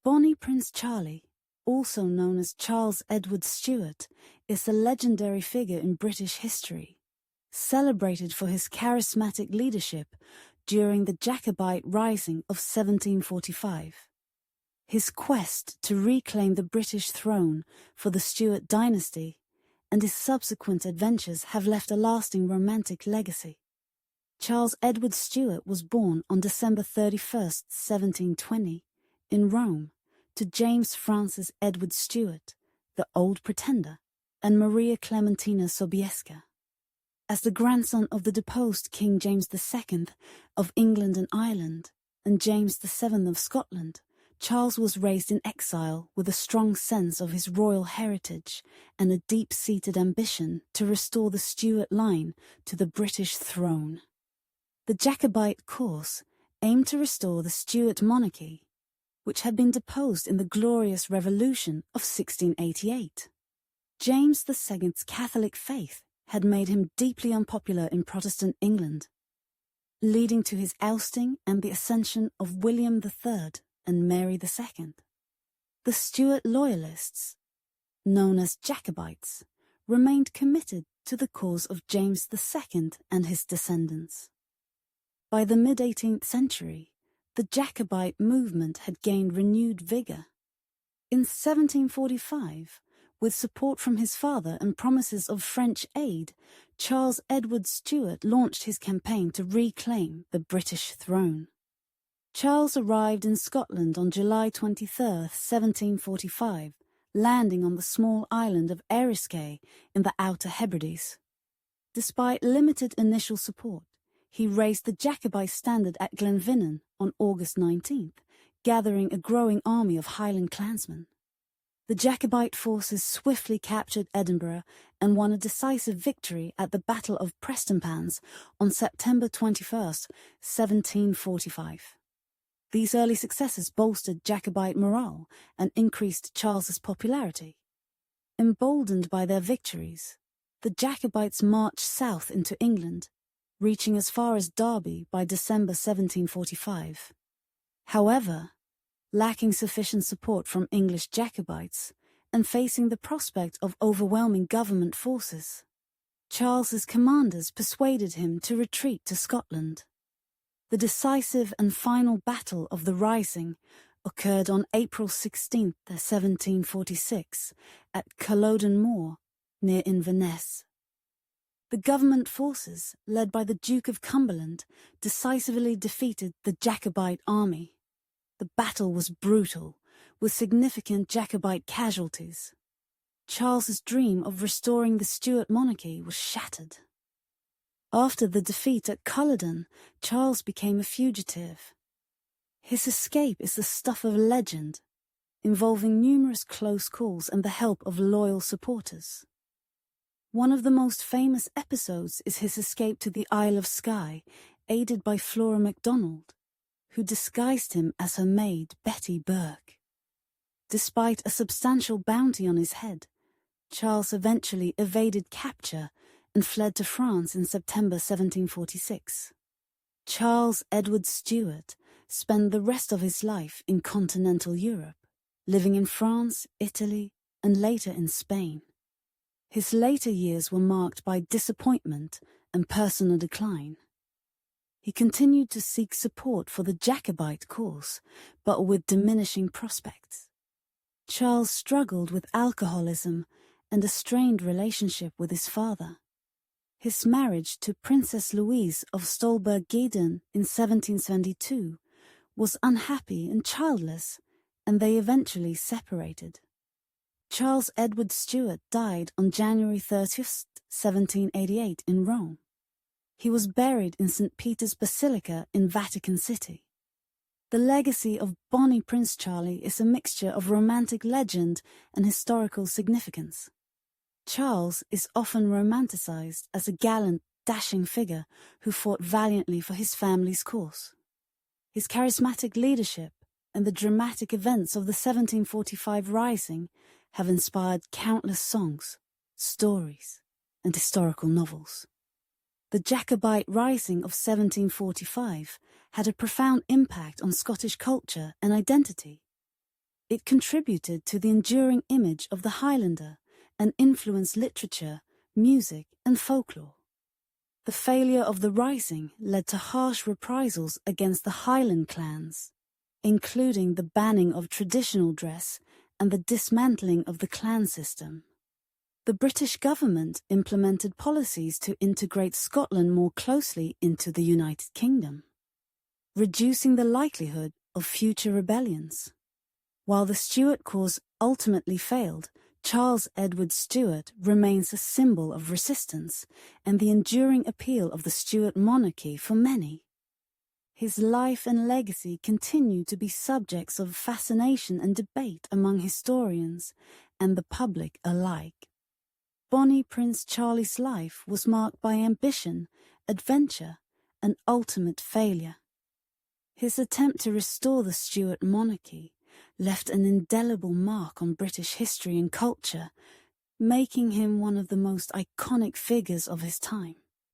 Bonnie Prince Charlie, also known as Charles Edward Stuart, is a legendary figure in British history, celebrated for his charismatic leadership during the Jacobite Rising of 1745. His quest to reclaim the British throne for the Stuart dynasty and his subsequent adventures have left a lasting romantic legacy. Charles Edward Stuart was born on December 31st, 1720, in Rome, to James Francis Edward Stuart, the Old Pretender, and Maria Clementina Sobieska. As the grandson of the deposed King James II of England and Ireland and James VII of Scotland, Charles was raised in exile with a strong sense of his royal heritage and a deep-seated ambition to restore the Stuart line to the British throne. The Jacobite course aimed to restore the Stuart monarchy, which had been deposed in the Glorious Revolution of 1688. James II's Catholic faith had made him deeply unpopular in Protestant England, leading to his ousting and the ascension of William III and Mary II. The Stuart loyalists, known as Jacobites, remained committed to the cause of James II and his descendants. By the mid-18th century, the Jacobite movement had gained renewed vigour. In 1745, with support from his father and promises of French aid, Charles Edward Stuart launched his campaign to reclaim the British throne. Charles arrived in Scotland on July 23, 1745, landing on the small island of Eriskay in the Outer Hebrides. Despite limited initial support, he raised the Jacobite standard at Glenfinnan on August 19th, gathering a growing army of Highland clansmen. The Jacobite forces swiftly captured Edinburgh and won a decisive victory at the Battle of Prestonpans on September 21, 1745. These early successes bolstered Jacobite morale and increased Charles's popularity. Emboldened by their victories, the Jacobites marched south into England, reaching as far as Derby by December 1745. However, lacking sufficient support from English Jacobites and facing the prospect of overwhelming government forces, Charles's commanders persuaded him to retreat to Scotland. The decisive and final battle of the Rising occurred on April 16, 1746, at Culloden Moor, near Inverness. The government forces, led by the Duke of Cumberland, decisively defeated the Jacobite army. The battle was brutal, with significant Jacobite casualties. Charles's dream of restoring the Stuart monarchy was shattered. After the defeat at Culloden, Charles became a fugitive. His escape is the stuff of legend, involving numerous close calls and the help of loyal supporters. One of the most famous episodes is his escape to the Isle of Skye, aided by Flora MacDonald, who disguised him as her maid Betty Burke. Despite a substantial bounty on his head, Charles eventually evaded capture and fled to France in September 1746. Charles Edward Stuart spent the rest of his life in continental Europe, living in France, Italy, and later in Spain. His later years were marked by disappointment and personal decline. He continued to seek support for the Jacobite cause, but with diminishing prospects. Charles struggled with alcoholism and a strained relationship with his father. His marriage to Princess Louise of Stolberg-Gedern in 1772 was unhappy and childless, and they eventually separated. Charles Edward Stuart died on January 30th, 1788 in Rome. He was buried in St. Peter's Basilica in Vatican City. The legacy of Bonnie Prince Charlie is a mixture of romantic legend and historical significance. Charles is often romanticized as a gallant, dashing figure who fought valiantly for his family's cause. His charismatic leadership and the dramatic events of the 1745 Rising have inspired countless songs, stories, and historical novels. The Jacobite Rising of 1745 had a profound impact on Scottish culture and identity. It contributed to the enduring image of the Highlander and influenced literature, music, and folklore. The failure of the rising led to harsh reprisals against the Highland clans, including the banning of traditional dress and the dismantling of the clan system. The British government implemented policies to integrate Scotland more closely into the United Kingdom, reducing the likelihood of future rebellions. While the Stuart cause ultimately failed, Charles Edward Stuart remains a symbol of resistance and the enduring appeal of the Stuart monarchy for many. His life and legacy continue to be subjects of fascination and debate among historians and the public alike. Bonnie Prince Charlie's life was marked by ambition, adventure, and ultimate failure. His attempt to restore the Stuart monarchy left an indelible mark on British history and culture, making him one of the most iconic figures of his time.